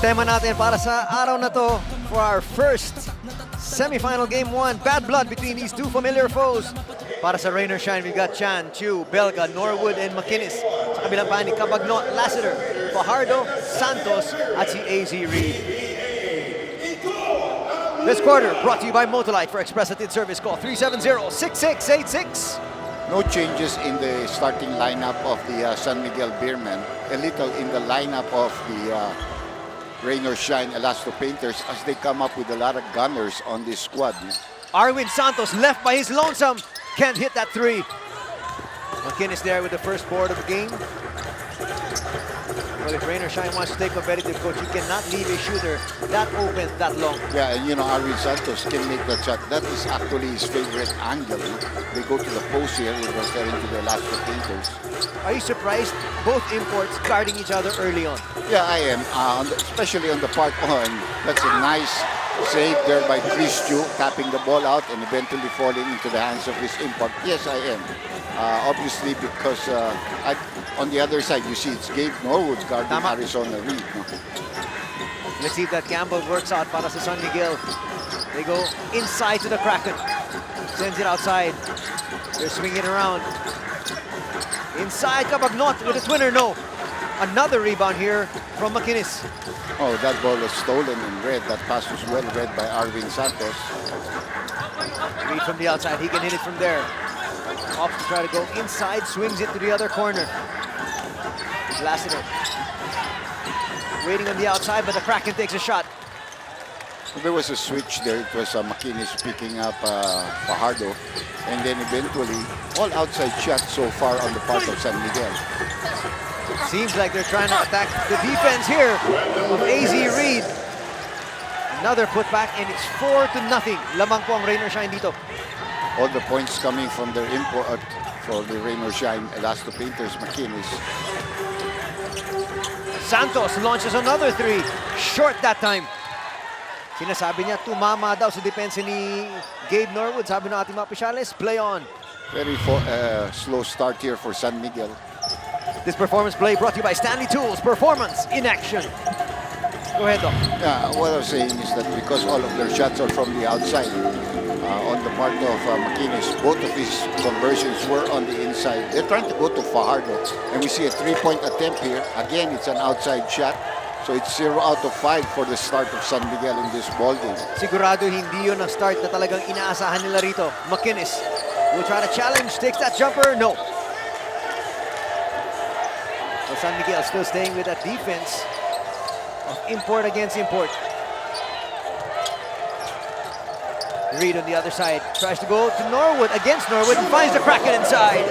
tema natin para sa araw na to for our first semifinal game 1. Bad blood between these two familiar foes. Para sa Rain or Shine, we've got Chan, Chu, Belga, Norwood, and McInnes. Sa kabilang pahan ni Cabagnot, Lassiter, Fajardo, Santos, at si AZ Reed. This quarter brought to you by Motolite. For express at service, call 370-6686. No changes in the starting lineup of the San Miguel Beermen. A little in the lineup of the Rain or Shine Elasto Painters as they come up with a lot of gunners on this squad. Arwin Santos left by his lonesome. Can't hit that three. McInnes there with the first board of the game. Well, if Rain or Shine wants to stay competitive, coach, you cannot leave a shooter that open, that long. Yeah, and you know, Arwin Santos can make that shot. That is actually his favorite angle. They go to the post here, we're referring to the Elasto Painters. Are you surprised both imports guarding each other early on? Yeah, I am, especially on the part on. That's a nice save there by Chris Chu, tapping the ball out and eventually falling into the hands of his import. Yes, I am. Obviously, because on the other side, you see it's Gabe Norwood guarding Arizona Reed. No? Let's see if that gamble works out para sa San Miguel. They go inside to the Kraken. Sends it outside. They're swinging around. Inside, Cabagnot with a twinner, no. Another rebound here from McInnes. Oh, that ball was stolen in red. That pass was well read by Arwin Santos. Reed from the outside, he can hit it from there. Off to try to go inside, swings it to the other corner. Lassiter waiting on the outside, but the Kraken takes a shot. There was a switch there. It was McInnes picking up Fajardo. And then eventually, all outside shots so far on the part of San Miguel. Seems like they're trying to attack the defense here of AZ Reed. Another putback, and it's 4-0. Lamang po ang Rain or Shine dito. All the points coming from their import for the Rain or Shine Elasto Painters, McInnes. Santos launches another three. Short that time. Sinasabi niya, tumama daw sa depensa ni Gabe Norwood. Sabi ng ating mga opisyales, play on. Very slow start here for San Miguel. This performance play brought to you by Stanley Tools. Performance in action. Go ahead, Doc. Yeah, what I was saying is that because all of their shots are from the outside, on the part of McInnes, both of his conversions were on the inside. They're trying to go to Fajardo, and we see a three-point attempt here. Again, it's an outside shot. So it's 0 out of 5 for the start of San Miguel in this ball game. Sigurado hindi yun ang start na talagang inaasahan nila rito. McInnes will try to challenge, takes that jumper, no. Well, San Miguel still staying with that defense of import against import. Reed on the other side tries to go to Norwood, against Norwood, and finds the Kraken inside.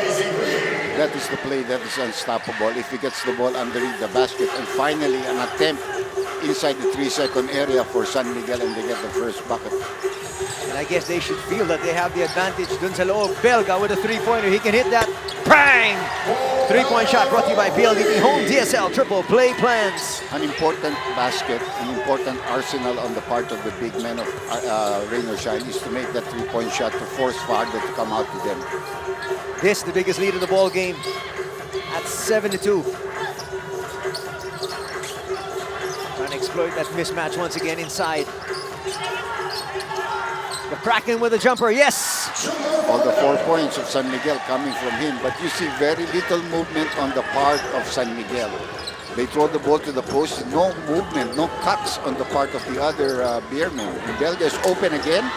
That is the play that is unstoppable. If he gets the ball underneath the basket, and finally an attempt inside the 3-second area for San Miguel, and they get the first bucket. And I guess they should feel that they have the advantage dun sa loob. Belga with a three-pointer, he can hit that. Bang! Three-point shot brought to you by PLDT Home DSL Triple Play Plans. An important basket, an important arsenal on the part of the big men of Rain or Shine is to make that three-point shot to force Fajardo to come out to them. This the biggest lead of the ball game at 7-2. Trying to exploit that mismatch once again inside. The Kraken with a jumper, yes! All the 4 points of San Miguel coming from him, but you see very little movement on the part of San Miguel. They throw the ball to the post, no movement, no cuts on the part of the other Beermen. And Belga is open again.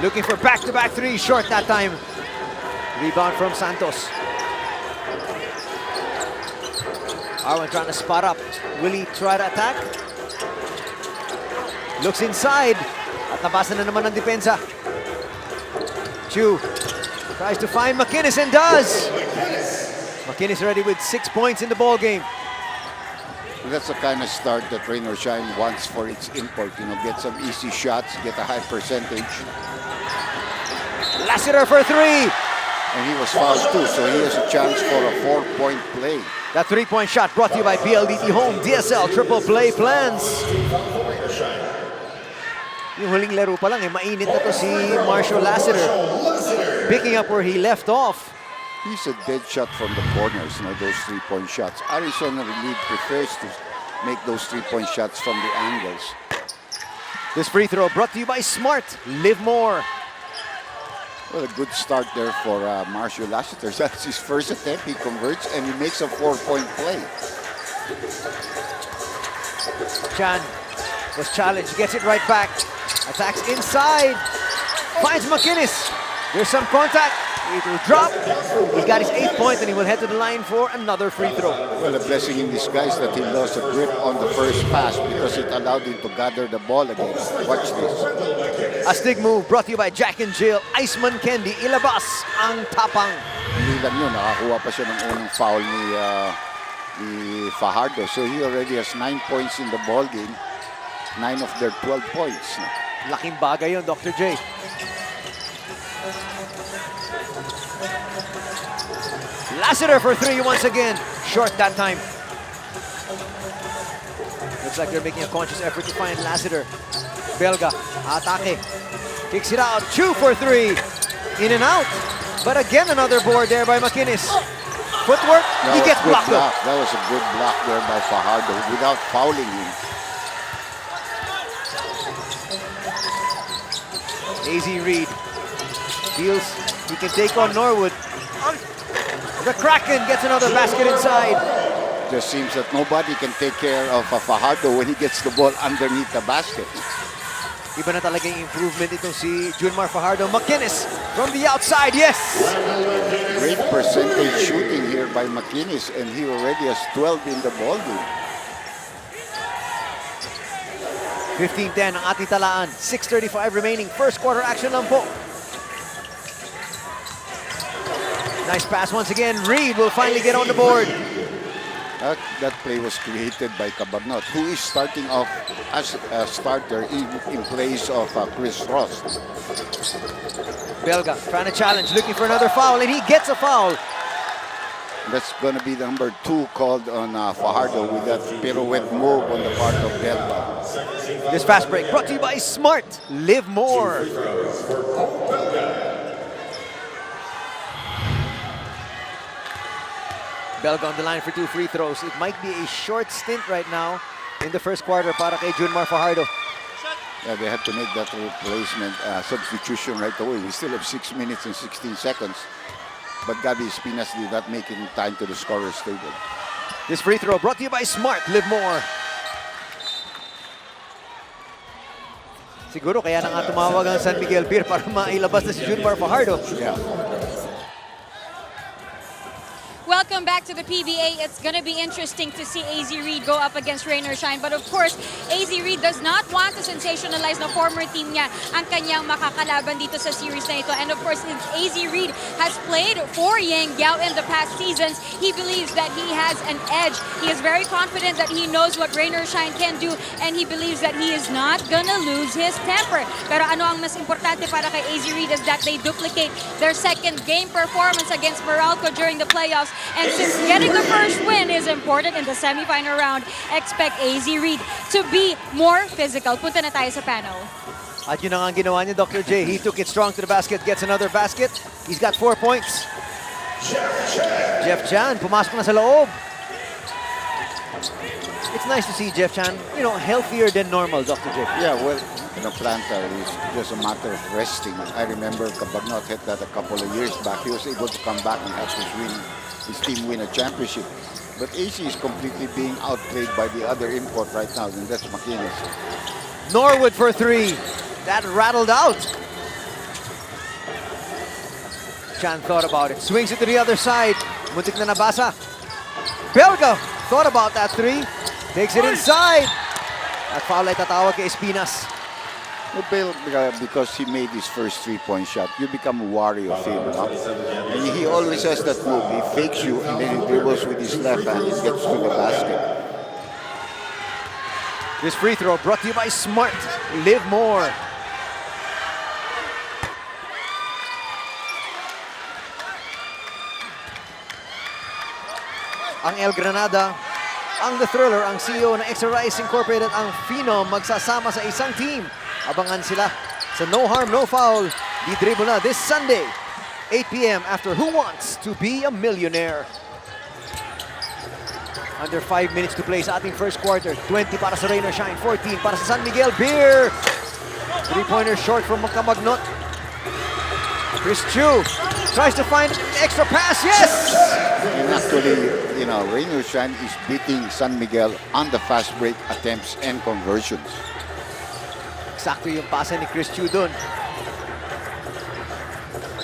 Looking for back-to-back threes, short that time. Rebound from Santos. Arwen trying to spot up. Will he try to attack? Looks inside. At nabasa na naman ang depensa. Chu tries to find McInnes and does. McInnes already with 6 points in the ball game. That's the kind of start that Rain or Shine wants for its import. You know, get some easy shots, get a high percentage. Lassiter for three. And he was fouled too, so he has a chance for a 4-point play. That three-point shot brought to you by PLDT Home DSL Triple Play Plans. Yung huling laro pa lang, mainit na to si Marshall Lassiter. Picking up where he left off. He's a dead shot from the corners, you know, those three-point shots. Arizona Reed prefers to make those three-point shots from the angles. This free throw brought to you by Smart. Live more. Well, a good start there for Marcio Lassiter. That's his first attempt. He converts and he makes a 4-point play. Chan was challenged, gets it right back. Attacks inside. Finds McInnes. There's some contact. It will drop. He got his 8th point and he will head to the line for another free throw. Well, a blessing in disguise that he lost a grip on the first pass because it allowed him to gather the ball again. Watch this. Astig move brought to you by Jack and Jill. Iceman Candy. Ilabas ang tapang. Hindi lang yun, nakakuha pa siya ng unang foul ni Fajardo. So he already has 9 points in the ball game. 9 of their 12 points. Laking bagay yun, Dr. J. Lassiter for 3 once again. Short that time. Looks like they're making a conscious effort to find Lassiter. Belga, atake. Kicks it out. Chu for 3. In and out. But again, another board there by McInnes. Footwork, he gets blocked up. That was a good block there by Fajardo without fouling him. AZ Reed feels he can take on Norwood. The Kraken gets another basket inside. Just seems that nobody can take care of Fajardo when he gets the ball underneath the basket. Iba na talaga yung improvement itong si Junmar Fajardo. McInnes from the outside, yes! Great percentage shooting here by McInnes, and he already has 12 in the ball game. 15-10 ang ating talaan. 6:35 remaining. First quarter action lang po. Nice pass once again. Reed will finally get on the board. That play was created by Cabagnot, who is starting off as a starter in place of Chris Ross. Belga trying to challenge, looking for another foul, and he gets a foul. That's going to be number 2 called on Fajardo with that pirouette move on the part of Belga. This fast break brought to you by Smart. Live more. Belga on the line for 2 free throws. It might be a short stint right now in the first quarter para kay Junmar Fajardo. Yeah, they had to make that replacement substitution right away. We still have 6 minutes and 16 seconds. But Gabi Espinas did not make it in time to the scorer's table. This free throw brought to you by Smart. Live more. Siguro kaya na nga tumawag ang San Miguel Beer para mailabas na si Junmar Fajardo. Yeah. Welcome back to the PBA. It's going to be interesting to see AZ Reed go up against Rain or Shine. But of course, AZ Reed does not want to sensationalize na former team niya ang kanyang makakalaban dito sa series na ito. And of course, since AZ Reed has played for Yangyao in the past seasons, he believes that he has an edge. He is very confident that he knows what Rain or Shine can do, and he believes that he is not gonna lose his temper. Pero ano ang mas importante para kay AZ Reed is that they duplicate their second game performance against Meralco during the playoffs. And since getting the first win is important in the semifinal round, expect AZ Reed to be more physical. Punta na tayo sa panel. At yun ang ginawa niya, Dr. J. He took it strong to the basket, gets another basket. He's got 4 points. Jeff Chan, pumasok na sa loob. It's nice to see Jeff Chan, you know, healthier than normal, Dr. J. Yeah, well, in Atlanta, it's just a matter of resting. I remember Cabagnot had that a couple of years back. He was able to come back and help his team win a championship. But AC is completely being outplayed by the other import right now, and that's McInnes. Norwood for 3. That rattled out. Chan thought about it. Swings it to the other side. Muntik na nabasa. Belga thought about that 3. Takes it inside. At foul ay tatawag kay Espinas. Because he made his first three-point shot, you become wary of him. Huh? And he always has that move. He fakes you and then he dribbles with his left hand and gets to the basket. This free throw brought to you by Smart. Live more. Ang El Granada, ang The Thriller, ang CEO ng Extra Rice Incorporated, ang Phenom magsasama sa isang team. Abangan sila sa No Harm, No Foul. Di-dribble na this Sunday, 8 p.m. after Who Wants to Be a Millionaire? Under 5 minutes to play sa ating first quarter. 20 para sa Rain or Shine, 14 para sa San Miguel. Beer! Three-pointer short from Magkamagnot. Chris Chu tries to find extra pass. Yes! And actually, you know, Rain or Shine is beating San Miguel on the fast break attempts and conversions. Sakto yung pasa ni Chris Chu dun.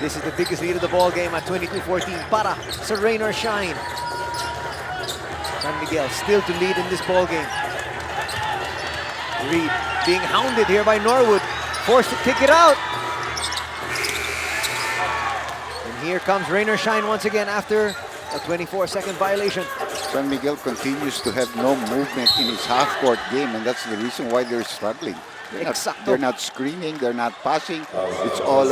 This is the biggest lead of the ball game at 22-14 para sa Rain or Shine. San Miguel still to lead in this ball game. Reed being hounded here by Norwood, forced to kick it out. And here comes Rain or Shine once again after a 24-second violation. San Miguel continues to have no movement in its half-court game, and that's the reason why they're struggling. They're not screening, they're not passing. It's all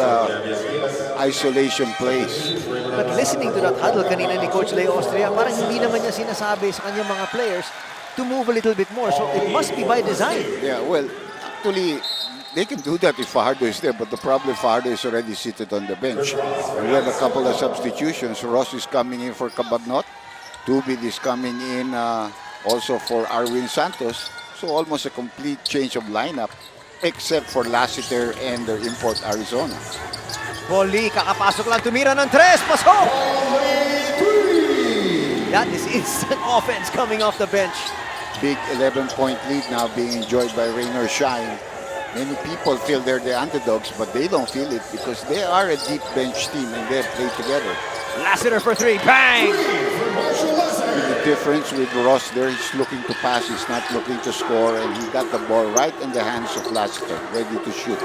isolation plays. But listening to that huddle kanina ni Coach Leo Austria, parang hindi naman niya sinasabi sa kanyang mga players to move a little bit more. So it must be by design. Yeah, well, actually, they can do that if Fajardo is there, but the problem Fajardo is already seated on the bench. And we have a couple of substitutions. Ross is coming in for Cabagnot. Tubid is coming in also for Arwin Santos. So almost a complete change of lineup, except for Lassiter and their import Arizona. Poli, kakapasok lang, tumira ng tres, pasok! That is instant offense coming off the bench. Big 11-point lead now being enjoyed by Rain or Shine. Many people feel they're the underdogs, but they don't feel it because they are a deep bench team and they play together. Lassiter for three, bang! The difference with Ross there, he's looking to pass, he's not looking to score, and he got the ball right in the hands of Lassiter, ready to shoot.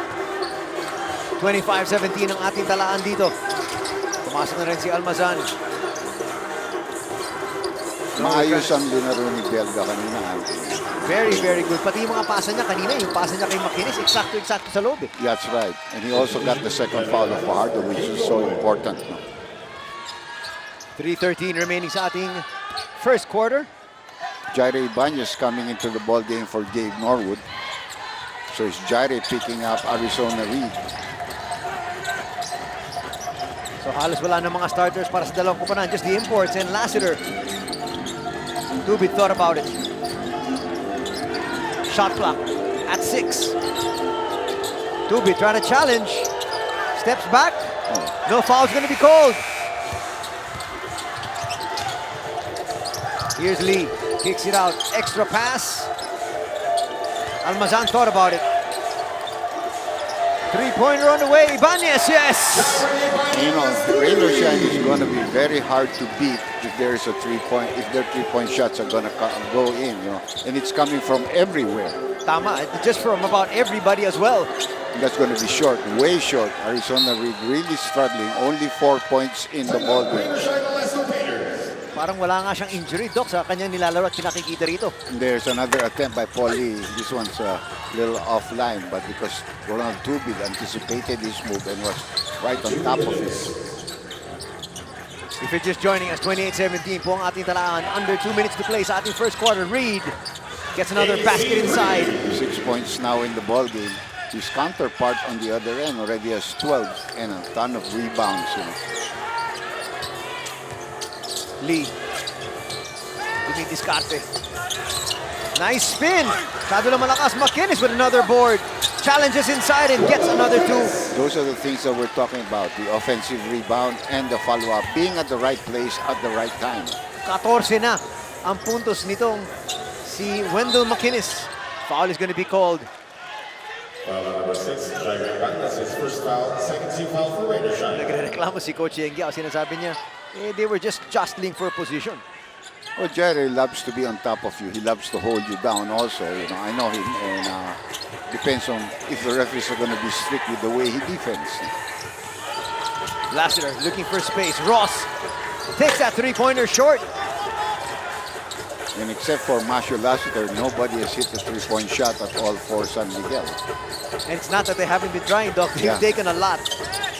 25-17 ang ating talaan dito. Pumasok na rin si Almazan. Maayos ang linaro ni Belga kanina. Very, very good. Pati yung mga pasa niya kanina, yung pasa niya kay Makinis, eksakto-eksakto sa loob. That's right. And he also got the second foul of Fajardo, which is so important. 3:13 remaining sa ating first quarter. Jaire Ibanez coming into the ball game for Gabe Norwood. So it's Jaire picking up Arizona Reed. So halos wala na mga starters para sa dalawang kupanan, just the imports and Lassiter. Tubid thought about it. Shot clock at 6. Tubid trying to challenge. Steps back. No foul's going to be called. Here's Lee, kicks it out, extra pass. Almazan thought about it. Three-pointer on the way, Ibanez, yes! You know, Rain or Shine is going to be very hard to beat if there's a if their three-point shots are going to go in, you know. And it's coming from everywhere. Tama, just from about everybody as well. And that's going to be short, way short. Arizona Reed really struggling, only 4 points in the ball game. Parang wala nga siyang injury, Doc, sa kanyang nilalaro at pinakikita rito. And there's another attempt by Paul Lee. This one's a little offline, but because Ronald Tubid anticipated his move and was right on top of it. If you're just joining us, 28-17 po ang ating talaan. Under 2 minutes to play sa ating first quarter. Reed gets another basket inside. 6 points now in the ball game. His counterpart on the other end already has 12 and a ton of rebounds. You know. Lee. Dumidiskarte. Nice spin. Masyado lang malakas. Makinis with another board. Challenges inside and gets another 2. Those are the things that we're talking about. The offensive rebound and the follow-up. Being at the right place at the right time. 14 na ang puntos nitong si Wendell Makinis. Foul is going to be called. Number 6, Jaire Ibanez, his first foul, second team foul for Rain or Shine. Nagrereklamo si Coach Yengia. Sinasabi niya, they were just jostling for position. Well, Jaire loves to be on top of you. He loves to hold you down also. You know, I know him, and depends on if the referees are going to be strict with the way he defends. Lassiter looking for space. Ross takes that three-pointer short. And except for Masio Lassiter, nobody has hit a three-point shot at all for San Miguel. And it's not that they haven't been trying, Doc. They've taken a lot.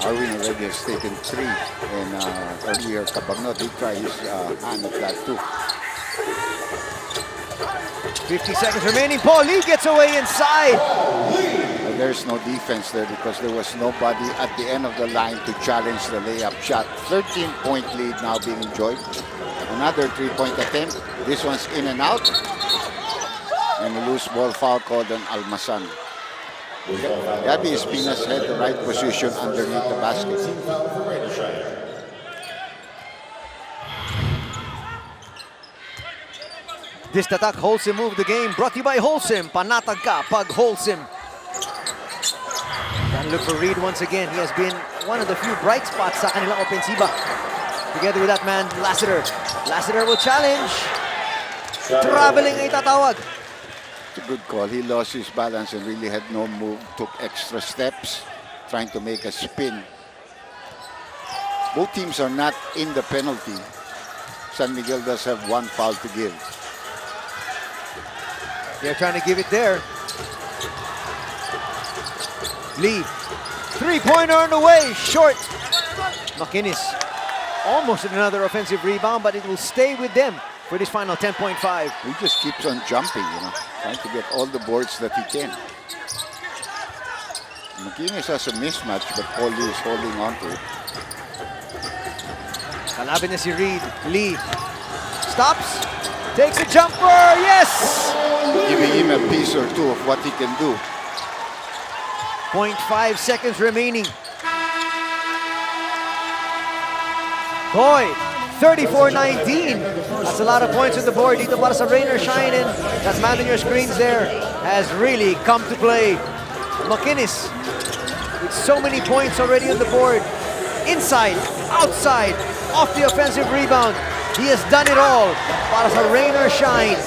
Arwin already has taken 3. And earlier, Cabagnot, he tried his hand at that too. 50 seconds remaining. Paul Lee gets away inside. There's no defense there because there was nobody at the end of the line to challenge the layup shot. 13-point lead now being enjoyed. And Another three-point attempt. This one's in and out. And a loose ball foul called on Almasan. Gabby Espinas had the right position underneath the basket. Team foul for Rainer Shine. This attack, Wholesome move the game. Brought to you by Wholesome. Panatag ka pag Wholesome. And look for Reed once again. He has been one of the few bright spots sa kanilang ofensiba. Together with that man, Lassiter. Lassiter will challenge. Traveling ay tatawag. It's a good call. He lost his balance and really had no move. Took extra steps, trying to make a spin. Both teams are not in the penalty. San Miguel does have one foul to give. They're trying to give it there. Lee. Three-pointer on the way. Short. McInnes. Almost another offensive rebound, but it will stay with them for this final 10.5. He just keeps on jumping, trying to get all the boards that he can. McInnes has a mismatch, but Paul Lee is holding on to it. Kalaban niya si Reed. Lee. Stops. Takes a jumper. Yes! Giving him a piece or two of what he can do. 0.5 seconds remaining. Boy, 34-19. That's a lot of points on the board dito para sa Rainer Shine, and that man on your screens there has really come to play. McInnes with so many points already on the board. Inside, outside, off the offensive rebound. He has done it all para sa Rainer Shine.